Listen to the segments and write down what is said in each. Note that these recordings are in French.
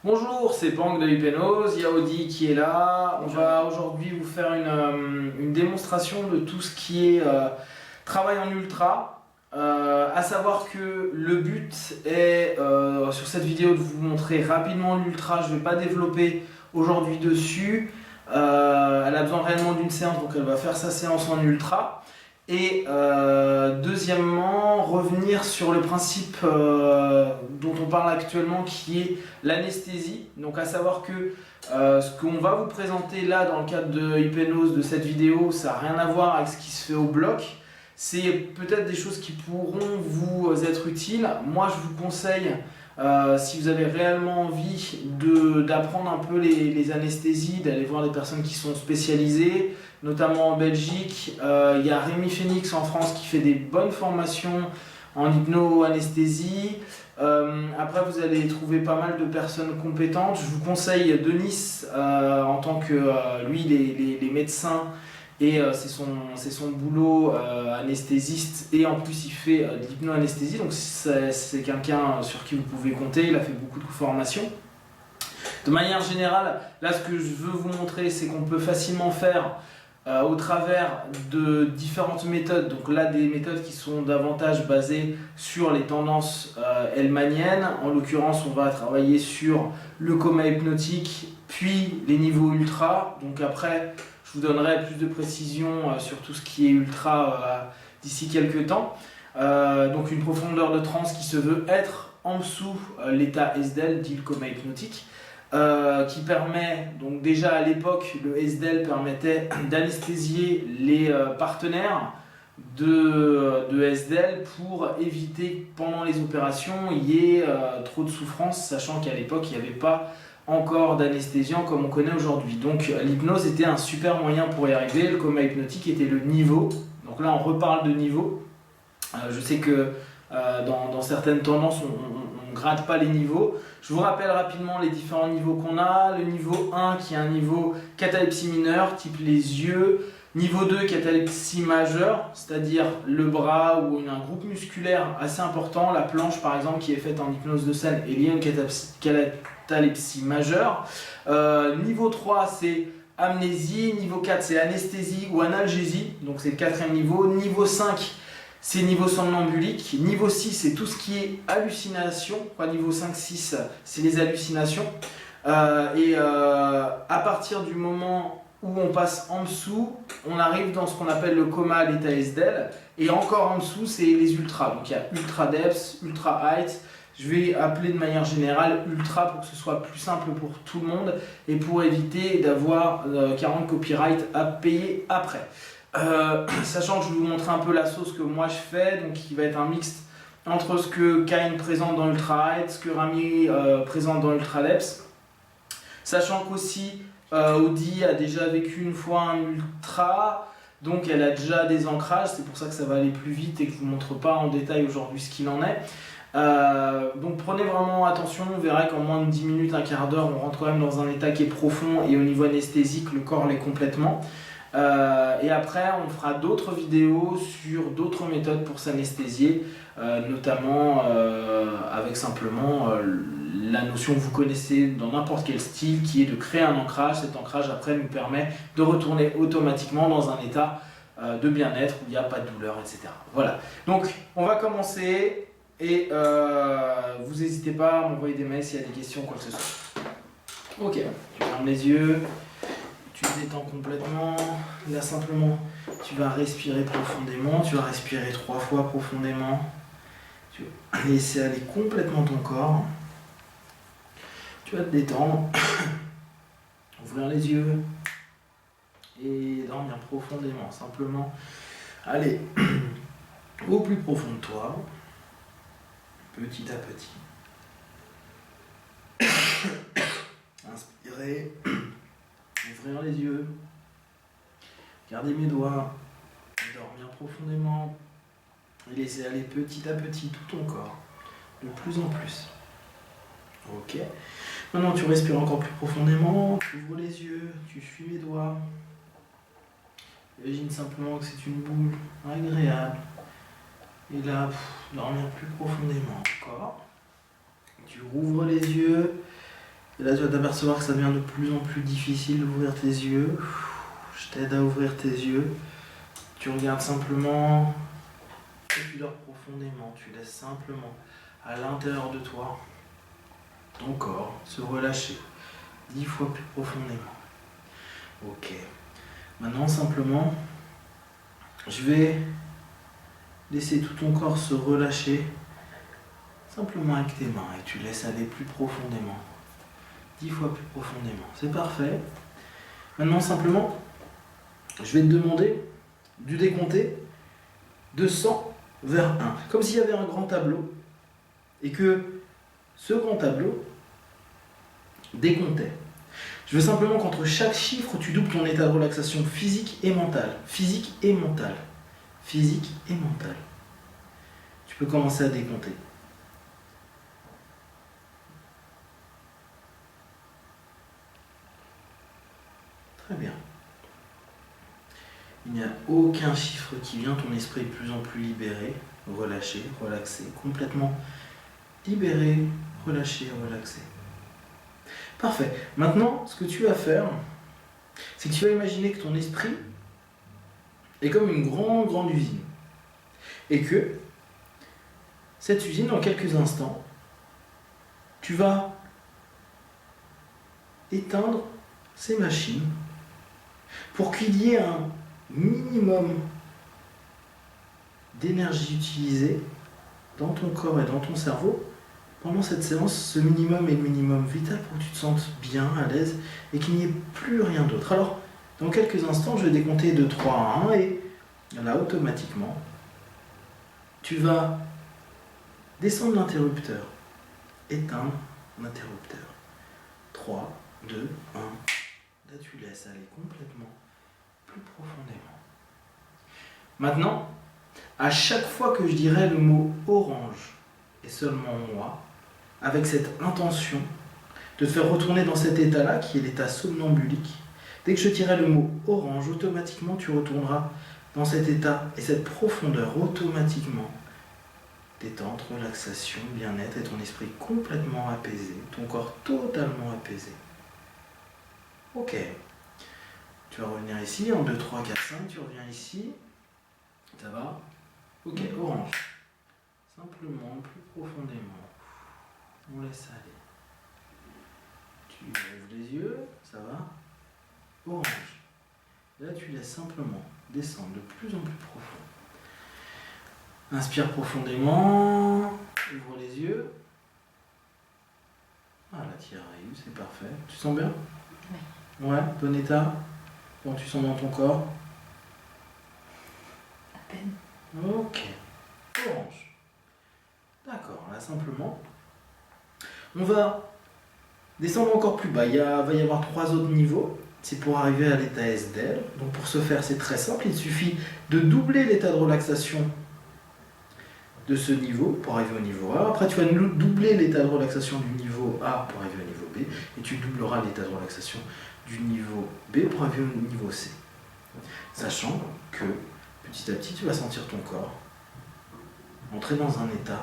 Bonjour, c'est Pang de Hypnose, il y a Audi qui est là. On va aujourd'hui vous faire une démonstration de tout ce qui est travail en ultra. À savoir que le but est sur cette vidéo de vous montrer rapidement l'ultra. Je ne vais pas développer aujourd'hui dessus. Elle a besoin réellement d'une séance, donc elle va faire sa séance en ultra. Et deuxièmement, revenir sur le principe dont on parle actuellement, qui est l'anesthésie. Donc à savoir que ce qu'on va vous présenter là dans le cadre de Hypnose de cette vidéo, ça n'a rien à voir avec ce qui se fait au bloc. C'est peut-être des choses qui pourront vous être utiles. Moi je vous conseille, si vous avez réellement envie d'apprendre un peu les anesthésies, d'aller voir des personnes qui sont spécialisées, notamment en Belgique. Il y a Rémi Phoenix en France qui fait des bonnes formations en hypno-anesthésie. Après, vous allez trouver pas mal de personnes compétentes. Je vous conseille Denis en tant que lui, les médecins. Et c'est son boulot anesthésiste, et en plus il fait de l'hypno-anesthésie, donc c'est quelqu'un sur qui vous pouvez compter. Il a fait beaucoup de formations. De manière générale, là ce que je veux vous montrer, c'est qu'on peut facilement faire au travers de différentes méthodes. Donc là, des méthodes qui sont davantage basées sur les tendances hellmaniennes. En l'occurrence, on va travailler sur le coma hypnotique, puis les niveaux ultra. Donc après, je vous donnerai plus de précisions sur tout ce qui est ultra d'ici quelques temps. Donc une profondeur de transe qui se veut être en dessous l'état SDEL, dit le coma hypnotique. Qui permet, donc déjà à l'époque, le SDEL permettait d'anesthésier les partenaires de SDEL pour éviter que pendant les opérations il y ait trop de souffrance, sachant qu'à l'époque il n'y avait pas encore d'anesthésiant comme on connaît aujourd'hui. Donc l'hypnose était un super moyen pour y arriver. Le coma hypnotique était le niveau. Donc là on reparle de niveau. Je sais que dans certaines tendances on gratte pas les niveaux. Je vous rappelle rapidement les différents niveaux qu'on a. Le niveau 1 qui est un niveau catalepsie mineure, type les yeux. Niveau 2, catalepsie majeure, c'est-à-dire le bras ou un groupe musculaire assez important. La planche par exemple qui est faite en hypnose de scène est liée à une catalepsie majeure. Niveau 3 c'est amnésie. Niveau 4 c'est anesthésie ou analgésie, donc c'est le quatrième niveau. Niveau 5 c'est niveau somnambulique. Niveau 6, c'est tout ce qui est hallucination. Niveau 5-6, c'est les hallucinations. À partir du moment où on passe en dessous, on arrive dans ce qu'on appelle le coma à l'état SDEL. Et encore en dessous, c'est les ultras. Donc il y a ultra depth, ultra height. Je vais appeler de manière générale ultra pour que ce soit plus simple pour tout le monde et pour éviter d'avoir 40 copyrights à payer après. Sachant que je vais vous montrer un peu la sauce que moi je fais, donc qui va être un mixte entre ce que Kain présente dans Ultra Height, ce que Rami présente dans Ultra Depth. Sachant qu'aussi Audi a déjà vécu une fois un ultra, donc elle a déjà des ancrages, c'est pour ça que ça va aller plus vite et que je ne vous montre pas en détail aujourd'hui ce qu'il en est. Donc prenez vraiment attention, vous verrez qu'en moins de 10 minutes, un quart d'heure, on rentre quand même dans un état qui est profond, et au niveau anesthésique, le corps l'est complètement. Et après on fera d'autres vidéos sur d'autres méthodes pour s'anesthésier, notamment avec simplement la notion que vous connaissez dans n'importe quel style, qui est de créer un ancrage. Cet ancrage après nous permet de retourner automatiquement dans un état de bien-être où il n'y a pas de douleur, etc. Voilà, donc on va commencer, et vous n'hésitez pas à m'envoyer des mails s'il y a des questions, quoi que ce soit. Ok, tu fermes les yeux. Tu te détends complètement. Là simplement tu vas respirer profondément. Tu vas respirer 3 fois profondément. Tu vas laisser aller complètement ton corps. Tu vas te détendre. Ouvrir les yeux. Et dormir profondément. Simplement aller au plus profond de toi. Petit à petit. Inspirez. Ouvrir les yeux, garder mes doigts, dormir profondément, et laisser aller petit à petit tout ton corps, de plus en plus. Ok. Maintenant tu respires encore plus profondément, tu ouvres les yeux, tu suis mes doigts. Imagine simplement que c'est une boule agréable. Et là, dormir plus profondément encore. Tu rouvres les yeux. Et là, tu vas t'apercevoir que ça devient de plus en plus difficile d'ouvrir tes yeux. Je t'aide à ouvrir tes yeux. Tu regardes simplement, tu dors profondément, tu laisses simplement à l'intérieur de toi ton corps se relâcher 10 fois plus profondément. Ok. Maintenant, simplement, je vais laisser tout ton corps se relâcher simplement avec tes mains et tu laisses aller plus profondément. 10 fois plus profondément. C'est parfait. Maintenant, simplement, je vais te demander de décompter de 100 vers 1. Comme s'il y avait un grand tableau et que ce grand tableau décomptait. Je veux simplement qu'entre chaque chiffre, tu doubles ton état de relaxation physique et mentale. Physique et mentale. Physique et mentale. Tu peux commencer à décompter. Très bien. Il n'y a aucun chiffre qui vient, ton esprit est de plus en plus libéré, relâché, relaxé, complètement libéré, relâché, relaxé. Parfait. Maintenant, ce que tu vas faire, c'est que tu vas imaginer que ton esprit est comme une grande usine. Et que cette usine, dans quelques instants, tu vas éteindre ces machines pour qu'il y ait un minimum d'énergie utilisée dans ton corps et dans ton cerveau pendant cette séance. Ce minimum est le minimum vital pour que tu te sentes bien, à l'aise et qu'il n'y ait plus rien d'autre. Alors, dans quelques instants, je vais décompter de 3 à 1 et là, automatiquement, tu vas descendre l'interrupteur, éteindre l'interrupteur. 3, 2, 1. Là, tu laisses aller complètement plus profondément. Maintenant, à chaque fois que je dirai le mot orange, et seulement moi, avec cette intention de te faire retourner dans cet état-là, qui est l'état somnambulique, dès que je dirai le mot orange, automatiquement tu retourneras dans cet état et cette profondeur, automatiquement. Détente, relaxation, bien-être et ton esprit complètement apaisé, ton corps totalement apaisé. Ok. Tu vas revenir ici, en 2, 3, 4, 5, tu reviens ici. Ça va? Ok, orange. Simplement, plus profondément. On laisse aller. Tu ouvres les yeux, ça va? Orange. Là, tu laisses simplement descendre de plus en plus profond. Inspire profondément. Ouvre les yeux. Voilà, tu y arrives, c'est parfait. Tu te sens bien? Oui. Ouais, bon état? Comment tu sens dans ton corps? À peine. Ok. Orange. D'accord, là simplement, on va descendre encore plus bas. Va y avoir 3 autres niveaux. C'est pour arriver à l'état SDL. Donc pour ce faire, c'est très simple. Il suffit de doubler l'état de relaxation de ce niveau pour arriver au niveau A. Après, tu vas doubler l'état de relaxation du niveau A pour arriver au niveau B. Et tu doubleras l'état de relaxation du niveau B pour arriver au niveau C. Sachant que petit à petit, tu vas sentir ton corps entrer dans un état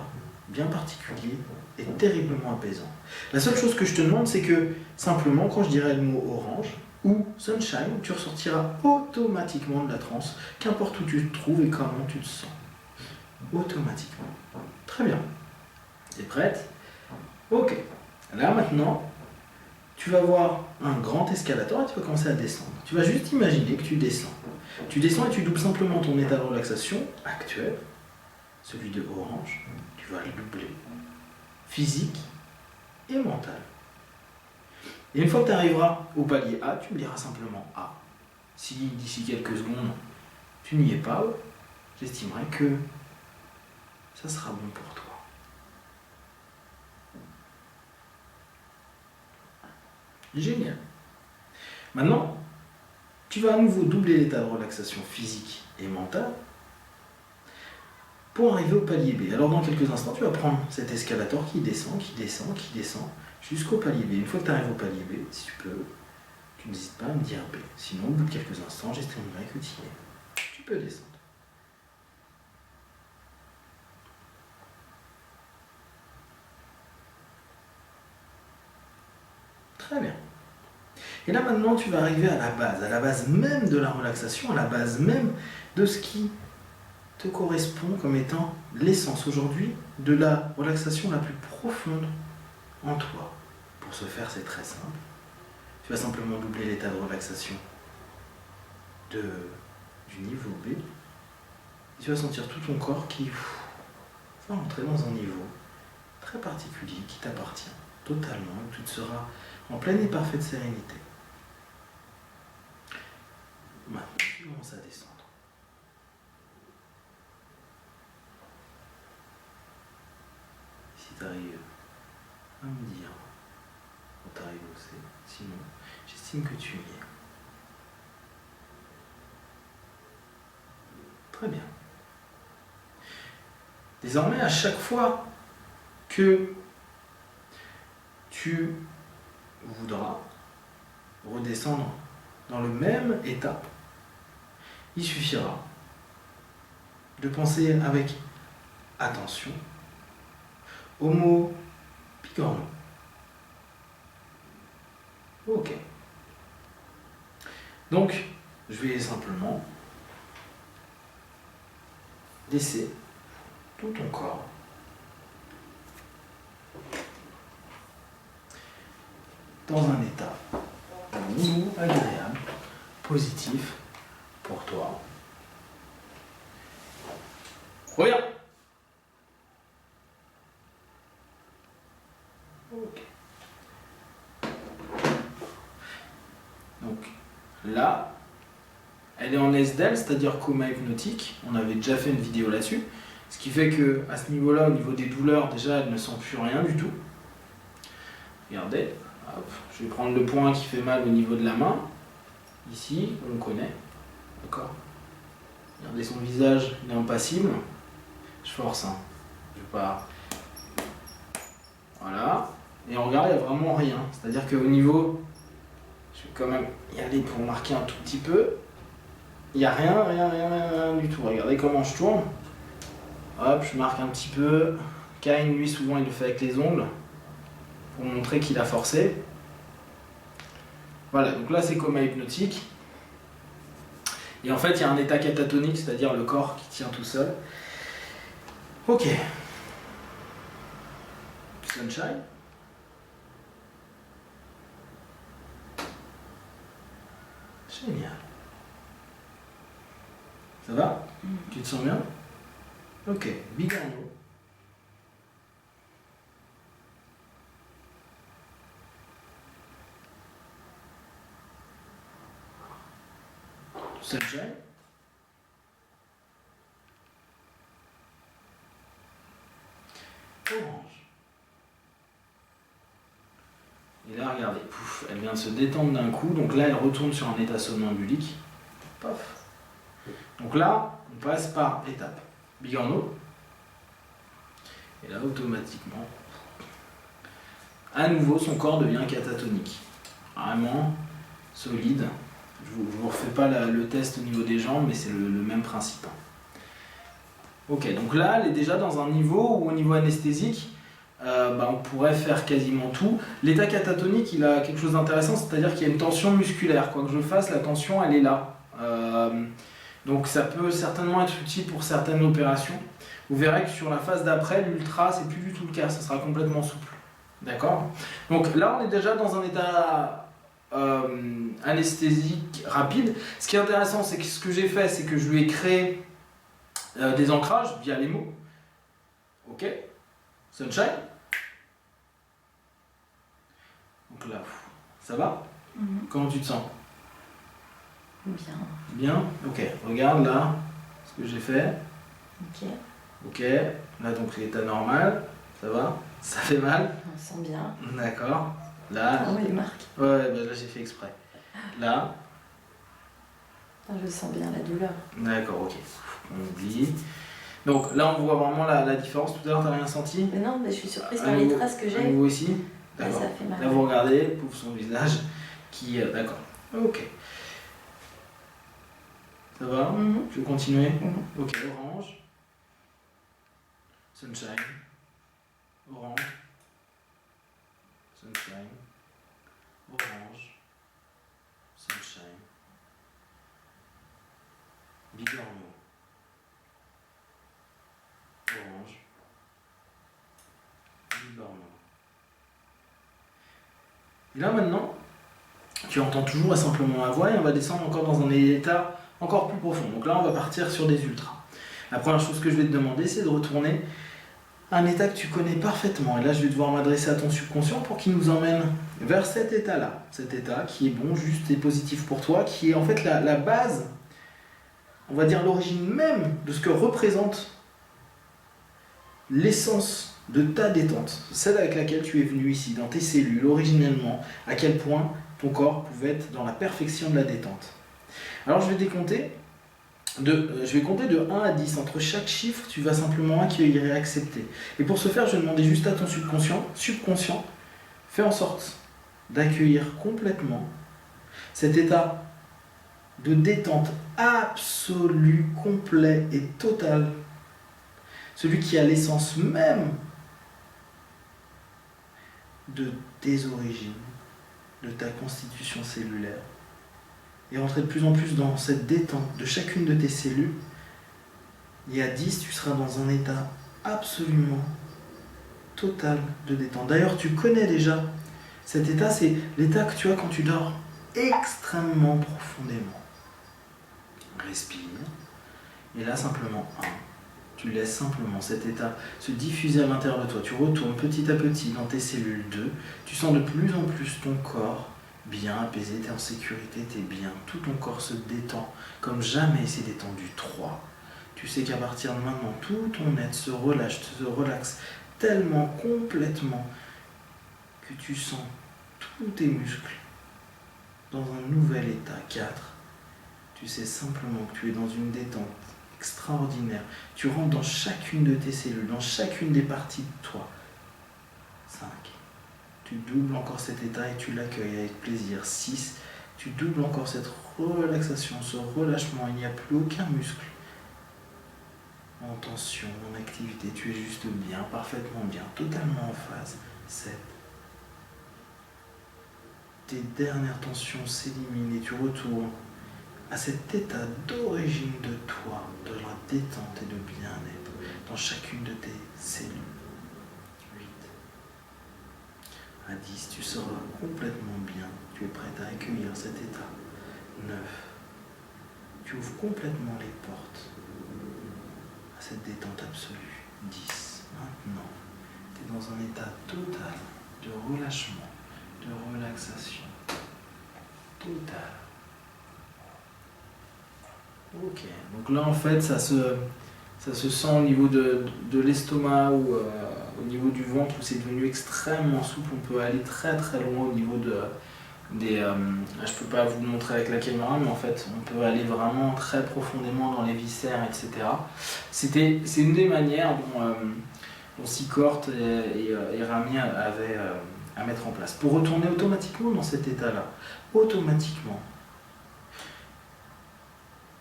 bien particulier et terriblement apaisant. La seule chose que je te demande, c'est que simplement, quand je dirai le mot orange ou sunshine, tu ressortiras automatiquement de la transe, qu'importe où tu te trouves et comment tu te sens. Automatiquement. Très bien. T'es prête? Ok. Là maintenant, tu vas voir un grand escalator et tu vas commencer à descendre. Tu vas juste imaginer que tu descends. Tu descends et tu doubles simplement ton état de relaxation actuel, celui de orange. Tu vas le doubler. Physique et mental. Et une fois que tu arriveras au palier A, tu me diras simplement A. Si d'ici quelques secondes, tu n'y es pas, j'estimerai que ça sera bon pour toi. Génial. Maintenant, tu vas à nouveau doubler l'état de relaxation physique et mentale pour arriver au palier B. Alors dans quelques instants, tu vas prendre cet escalator qui descend, jusqu'au palier B. Une fois que tu arrives au palier B, si tu peux, tu n'hésites pas à me dire B. Sinon, au bout de quelques instants, j'estimerai que tu y es. Tu peux descendre. Très bien. Et là maintenant, tu vas arriver à la base même de la relaxation, à la base même de ce qui te correspond comme étant l'essence aujourd'hui de la relaxation la plus profonde en toi. Pour ce faire, c'est très simple. Tu vas simplement doubler l'état de relaxation du niveau B. Et tu vas sentir tout ton corps qui va entrer dans un niveau très particulier qui t'appartient totalement, où tu te seras en pleine et parfaite sérénité. Maintenant, tu commences à descendre. Si tu arrives à me dire quand tu arrives où c'est, sinon, j'estime que tu y es. Très bien. Désormais, à chaque fois que tu voudras redescendre dans le même état, il suffira de penser avec attention au mot Bigorneau. Ok. Donc, je vais simplement laisser tout ton corps dans un état doux, agréable, positif pour toi. Regarde. Ok. Donc là, elle est en SDEL, c'est-à-dire coma hypnotique. On avait déjà fait une vidéo là-dessus. Ce qui fait que à ce niveau-là, au niveau des douleurs, déjà, elle ne sent plus rien du tout. Regardez. Hop. Je vais prendre le point qui fait mal au niveau de la main. Ici, on connaît. D'accord. Regardez son visage, il est impassible. Je force, hein. Je vais pas. Voilà. Et on regarde, il n'y a vraiment rien. C'est-à-dire qu'au niveau, je vais quand même y aller pour marquer un tout petit peu. Il n'y a rien du tout. Regardez comment je tourne. Hop, je marque un petit peu. Kyle, lui, souvent, il le fait avec les ongles pour montrer qu'il a forcé. Voilà, donc là, c'est coma hypnotique. Et en fait, il y a un état catatonique, c'est-à-dire le corps qui tient tout seul. Ok. Sunshine. Génial. Ça va? Tu te sens bien? Ok. Bigorneau. Sunshine. Orange. Et là, regardez, pouf, elle vient de se détendre d'un coup. Donc là, elle retourne sur un état somnambulique. Paf. Donc là, on passe par étapes. Bigorneau. Et là, automatiquement, à nouveau, son corps devient catatonique. Vraiment solide. Je ne vous refais pas le test au niveau des jambes, mais c'est le même principe. Ok, donc là, elle est déjà dans un niveau où, au niveau anesthésique, on pourrait faire quasiment tout. L'état catatonique, il a quelque chose d'intéressant, c'est-à-dire qu'il y a une tension musculaire. Quoi que je fasse, la tension, elle est là. Donc ça peut certainement être utile pour certaines opérations. Vous verrez que sur la phase d'après, l'ultra, c'est plus du tout le cas, ça sera complètement souple. D'accord? Donc là, on est déjà dans un état anesthésique rapide. Ce qui est intéressant, c'est que ce que j'ai fait, c'est que je lui ai créé des ancrages via les mots. Ok? Sunshine. Donc là, ça va? Comment tu te sens? Bien. Bien? Ok. Regarde là, ce que j'ai fait. Ok. Ok. Là, donc l'état normal. Ça va? Ça fait mal? On sent bien. D'accord. Là. Ah oui, les marques. Ouais, bah là j'ai fait exprès. Là. Ah, je sens bien la douleur. D'accord, ok. On oublie. Donc là, on voit vraiment la différence. Tout à l'heure, t'as rien senti? Mais non, mais je suis surprise par les traces que j'ai. Vous aussi? Ouais, D'accord. ça fait mal. Là, vous regardez, pouf, son visage qui. D'accord. Ok. Ça va? Je vais continuer? Ok, orange. Sunshine. Orange. Sunshine. Et là maintenant, tu entends toujours simplement ma voix et on va descendre encore dans un état encore plus profond. Donc là, on va partir sur des ultras. La première chose que je vais te demander, c'est de retourner à un état que tu connais parfaitement. Et là, je vais devoir m'adresser à ton subconscient pour qu'il nous emmène vers cet état-là. Cet état qui est bon, juste et positif pour toi, qui est en fait la base, on va dire l'origine même de ce que représente l'essence de ta détente. Celle avec laquelle tu es venu ici, dans tes cellules, originellement, à quel point ton corps pouvait être dans la perfection de la détente. Alors je vais compter de 1 à 10. Entre chaque chiffre, tu vas simplement accueillir et accepter. Et pour ce faire, je vais demander juste à ton subconscient, fais en sorte d'accueillir complètement cet état de détente absolue, complet et total. Celui qui a l'essence même de tes origines, de ta constitution cellulaire. Et rentrer de plus en plus dans cette détente de chacune de tes cellules. Et à 10, tu seras dans un état absolument total de détente. D'ailleurs, tu connais déjà cet état, c'est l'état que tu as quand tu dors extrêmement profondément. Respire. Et là, simplement, tu laisses simplement cet état se diffuser à l'intérieur de toi. Tu retournes petit à petit dans tes cellules 2. Tu sens de plus en plus ton corps bien apaisé, tu es en sécurité, tu es bien. Tout ton corps se détend comme jamais il s'est détendu. 3. Tu sais qu'à partir de maintenant, tout ton être se relâche, se relaxe tellement complètement que tu sens tous tes muscles dans un nouvel état. 4. Tu sais simplement que tu es dans une détente extraordinaire. Tu rentres dans chacune de tes cellules, dans chacune des parties de toi. 5. Tu doubles encore cet état et tu l'accueilles avec plaisir. 6. Tu doubles encore cette relaxation, ce relâchement. Il n'y a plus aucun muscle en tension, en activité. Tu es juste bien, parfaitement bien, totalement en phase. 7. Tes dernières tensions s'éliminent et tu retournes à cet état d'origine de toi, de la détente et de bien-être dans chacune de tes cellules. 8. À 10, tu seras complètement bien, tu es prête à accueillir cet état. 9. Tu ouvres complètement les portes à cette détente absolue. 10. Maintenant, tu es dans un état total de relâchement, de relaxation. Total. Ok, donc là en fait ça se sent au niveau de l'estomac ou au niveau du ventre où c'est devenu extrêmement souple. On peut aller très très loin au niveau je peux pas vous le montrer avec la caméra, mais en fait on peut aller vraiment très profondément dans les viscères, etc. C'est une des manières dont Sicort et Rami avaient à mettre en place. Pour retourner automatiquement dans cet état-là, automatiquement,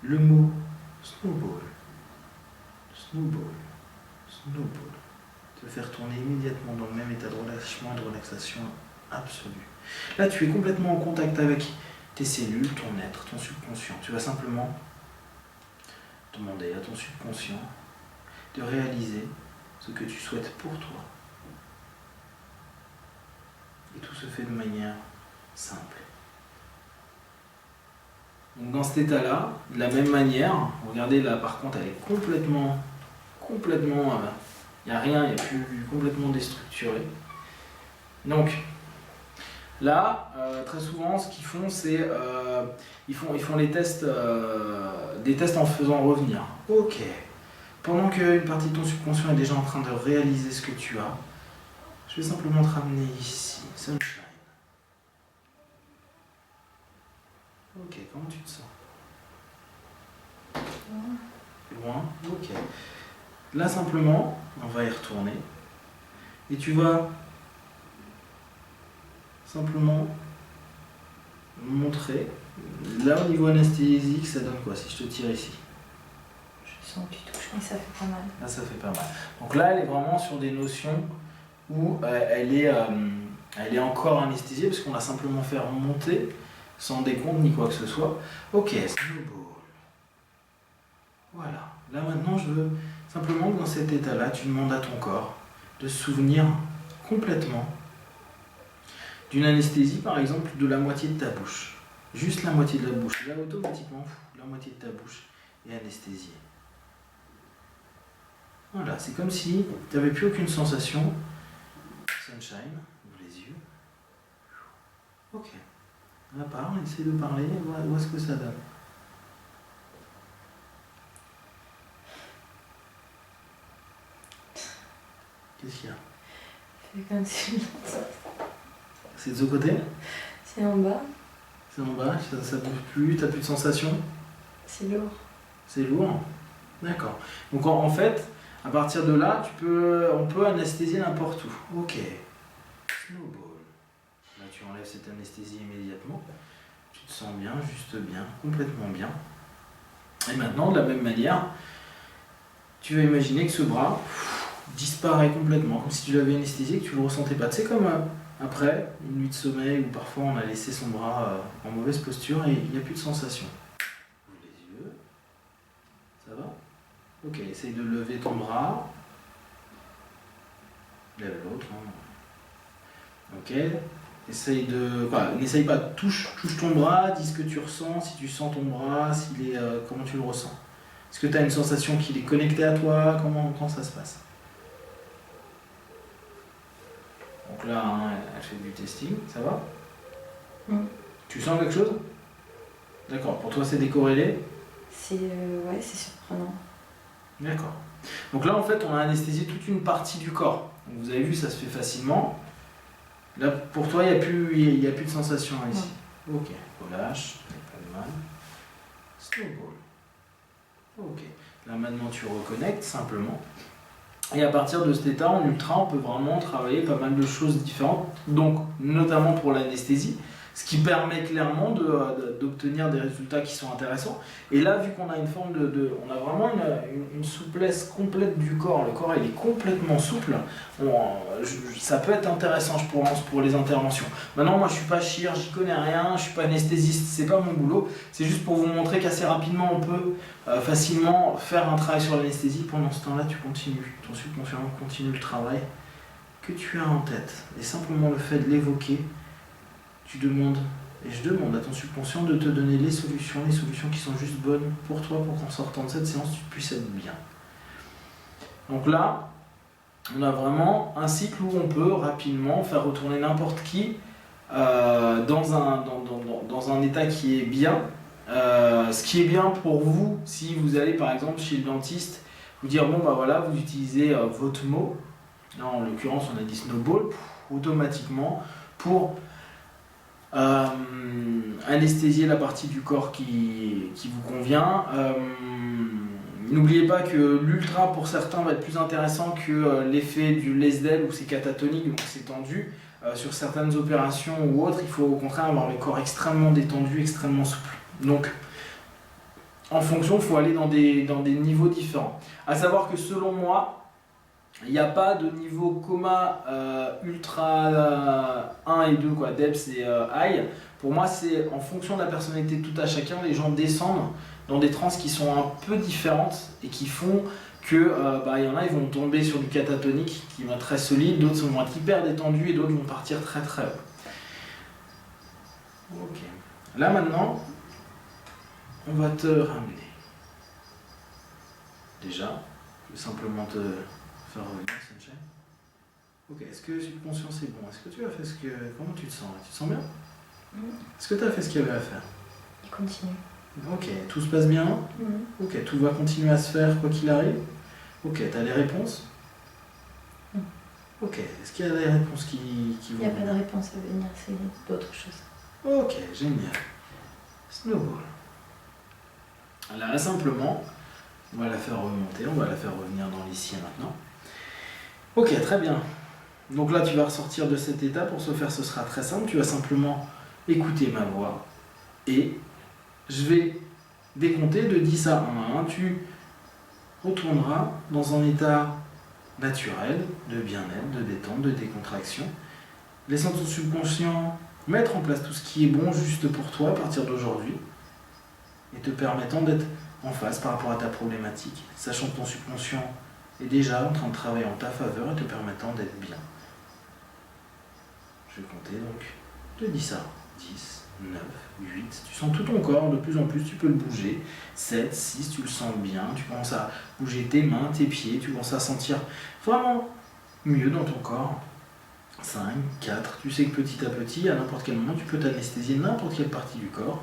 le mot snowball, te faire tourner immédiatement dans le même état de relâchement et de relaxation absolue. Là, tu es complètement en contact avec tes cellules, ton être, ton subconscient. Tu vas simplement demander à ton subconscient de réaliser ce que tu souhaites pour toi. Et tout se fait de manière simple. Donc dans cet état-là, de la même manière, regardez là par contre elle est complètement, il n'y a rien, il n'y a plus complètement déstructuré. Donc là, très souvent ce qu'ils font c'est, ils font les tests, des tests en faisant revenir. Ok, pendant qu'une partie de ton subconscient est déjà en train de réaliser ce que tu as, je vais simplement te ramener ici, sunshine. Ok, comment tu te sens? Loin. Ok. Là simplement, on va y retourner. Et tu vas simplement montrer, là au niveau anesthésique, ça donne quoi si je te tire ici? Je sens que tu touches, mais ça fait pas mal. Là ça fait pas mal. Donc là elle est vraiment sur des notions où elle est encore anesthésiée parce qu'on l'a simplement fait remonter sans décompte ni quoi que ce soit. Ok, snowball. Voilà. Là maintenant, je veux simplement que dans cet état-là, tu demandes à ton corps de se souvenir complètement d'une anesthésie, par exemple, de la moitié de ta bouche. Juste la moitié de la bouche. Là, automatiquement, la moitié de ta bouche est anesthésiée. Voilà, c'est comme si tu n'avais plus aucune sensation. Sunshine, ouvre les yeux. Ok. Là, parle, essaie de parler, vois ce que ça donne. Qu'est-ce qu'il y a? C'est comme si... C'est de ce côté? C'est en bas. C'est en bas, ça bouge plus, t'as plus de sensation? C'est lourd. C'est lourd? D'accord. Donc en fait, à partir de là, on peut anesthésier n'importe où. Ok. Snowball. Là, tu enlèves cette anesthésie immédiatement. Tu te sens bien, juste bien, complètement bien. Et maintenant, de la même manière, tu vas imaginer que ce bras disparaît complètement, comme si tu l'avais anesthésié, que tu ne le ressentais pas. C'est comme après une nuit de sommeil où parfois on a laissé son bras en mauvaise posture et il n'y a plus de sensation. Ouvre les yeux. Ça va? Ok, essaye de lever ton bras. Lève l'autre. Ok. Essaye de. Enfin, n'essaye pas, touche ton bras, dis ce que tu ressens, si tu sens ton bras, s'il est, comment tu le ressens. Est-ce que tu as une sensation qu'il est connecté à toi? Comment ça se passe? Donc là, hein, elle fait du testing, ça va? Tu sens quelque chose? D'accord, pour toi c'est décorrélé? Ouais, c'est surprenant. D'accord. Donc là en fait on a anesthésié toute une partie du corps. Donc, vous avez vu, ça se fait facilement. Là pour toi il n'y a plus de sensation ici. Ok, relâche, pas de mal. Snowball. Ok. Là maintenant tu reconnectes simplement. Et à partir de cet état, en ultra, on peut vraiment travailler pas mal de choses différentes, donc notamment pour l'anesthésie, ce qui permet clairement d'obtenir des résultats qui sont intéressants. Et là, vu qu'on a une forme on a vraiment une souplesse complète du corps, le corps il est complètement souple, ça peut être intéressant, je pense, pour les interventions. Maintenant, moi je suis pas chirurgien, j'y connais rien, je suis pas anesthésiste, c'est pas mon boulot, c'est juste pour vous montrer qu'assez rapidement on peut facilement faire un travail sur l'anesthésie. Pendant ce temps-là, tu continues, ton subconscient continue le travail que tu as en tête. Et simplement le fait de l'évoquer, tu demandes, et je demande à ton subconscient de te donner les solutions qui sont juste bonnes pour toi, pour qu'en sortant de cette séance, tu puisses être bien. Donc là, on a vraiment un cycle où on peut rapidement faire retourner n'importe qui dans un état qui est bien. Ce qui est bien pour vous, si vous allez par exemple chez le dentiste, vous dire bon bah voilà, vous utilisez votre mot, là en l'occurrence on a dit Snowball, automatiquement pour anesthésier la partie du corps qui vous convient. N'oubliez pas que l'ultra pour certains va être plus intéressant que l'effet du Laisdell où c'est catatonique, donc c'est tendu. Sur certaines opérations ou autres, il faut au contraire avoir le corps extrêmement détendu, extrêmement souple. Donc, en fonction, il faut aller dans des niveaux différents. À savoir que selon moi, il n'y a pas de niveau coma ultra 1 et 2, quoi, DEPS et high. Pour moi, c'est en fonction de la personnalité de tout à chacun, les gens descendent dans des transes qui sont un peu différentes et qui font que y en a, ils vont tomber sur du catatonique qui va être très solide, d'autres vont être hyper détendus et d'autres vont partir très très haut. Ok. Là maintenant, on va te ramener. Déjà, je vais simplement te faire revenir, Sunshine. Ok, est-ce que le subconscient c'est bon? Est-ce que tu as fait comment tu te sens là? Tu te sens bien? Est-ce que tu as fait ce qu'il y avait à faire? Il continue. Ok, tout se passe bien? Ok, tout va continuer à se faire quoi qu'il arrive? Ok, tu as les réponses? Ok, est-ce qu'il y a des réponses qui vont? Il n'y a pas de réponse à venir, c'est d'autres choses. Ok, génial. Snowball. Là, simplement, on va la faire remonter, on va la faire revenir dans l'ici et maintenant. Ok, très bien. Donc là, tu vas ressortir de cet état. Pour ce faire, ce sera très simple. Tu vas simplement écouter ma voix et je vais décompter de 10 à 1 à 1. Tu retourneras dans un état naturel de bien-être, de détente, de décontraction, laissant ton subconscient mettre en place tout ce qui est bon juste pour toi à partir d'aujourd'hui et te permettant d'être en face par rapport à ta problématique, sachant que ton subconscient est déjà en train de travailler en ta faveur et te permettant d'être bien. Je vais compter donc de 10 à 10, 9, 8. Tu sens tout ton corps, de plus en plus, tu peux le bouger. 7, 6, tu le sens bien. Tu commences à bouger tes mains, tes pieds. Tu commences à sentir vraiment mieux dans ton corps. 5, 4. Tu sais que petit à petit, à n'importe quel moment, tu peux t'anesthésier n'importe quelle partie du corps.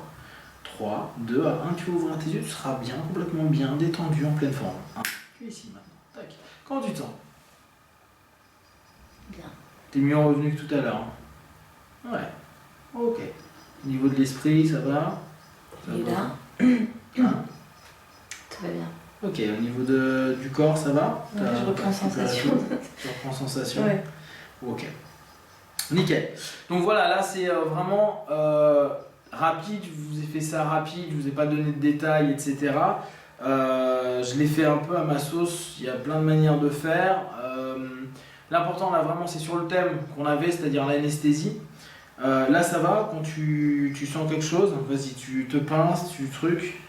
3, 2, à 1, tu vas ouvrir tes yeux, tu seras bien, complètement bien, détendu, en pleine forme. 1, tu es ici maintenant. Tac. Comment tu te sens? Bien. T'es mieux revenu que tout à l'heure. Hein? Ouais. Ok. Au niveau de l'esprit, ça va? Et là, Hein? tout va bien. Ok, au niveau du corps, ça va? Ouais, je reprends sensation. Tu reprends sensation? Ouais. Ok. Nickel. Donc voilà, là c'est vraiment rapide, je vous ai fait ça rapide, je vous ai pas donné de détails, etc. Je l'ai fait un peu à ma sauce, il y a plein de manières de faire. L'important là vraiment c'est sur le thème qu'on avait, c'est-à-dire l'anesthésie. Là ça va, quand tu sens quelque chose, vas-y, tu te pinces, tu trucs.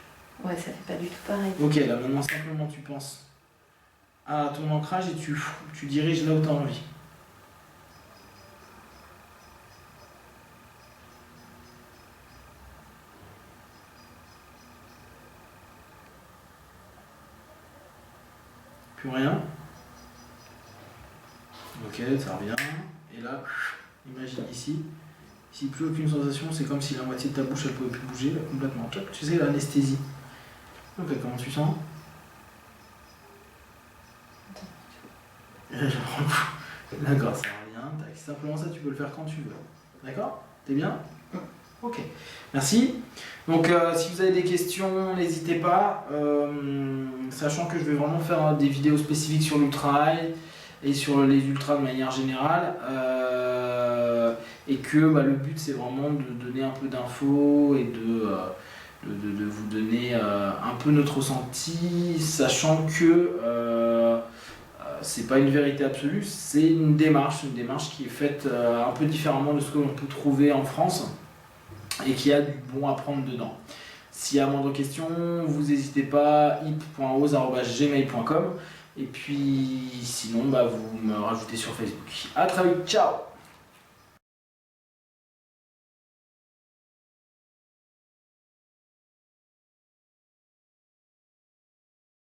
Ouais, ça fait pas du tout pareil. Ok, là maintenant simplement tu penses à ton ancrage et tu diriges là où tu as envie. Plus rien. Ok, ça revient. Et là, imagine ici. Ici, plus aucune sensation, c'est comme si la moitié de ta bouche elle pouvait plus bouger là, complètement. Tu sais, l'anesthésie. Ok, comment tu sens? Je prends le coup. D'accord, ça revient. Tac. Simplement ça, tu peux le faire quand tu veux. D'accord? T'es bien? Ok. Merci. Donc, si vous avez des questions, n'hésitez pas. Sachant que je vais vraiment faire des vidéos spécifiques sur l'ultra high et sur les ultras de manière générale. Et que le but, c'est vraiment de donner un peu d'infos et de vous donner un peu notre ressenti, sachant que c'est pas une vérité absolue, c'est une démarche qui est faite un peu différemment de ce que l'on peut trouver en France et qui a du bon à prendre dedans. S'il y a moindre question, vous n'hésitez pas, hip.ose@gmail.com et puis sinon vous me rajoutez sur Facebook. À très vite, ciao!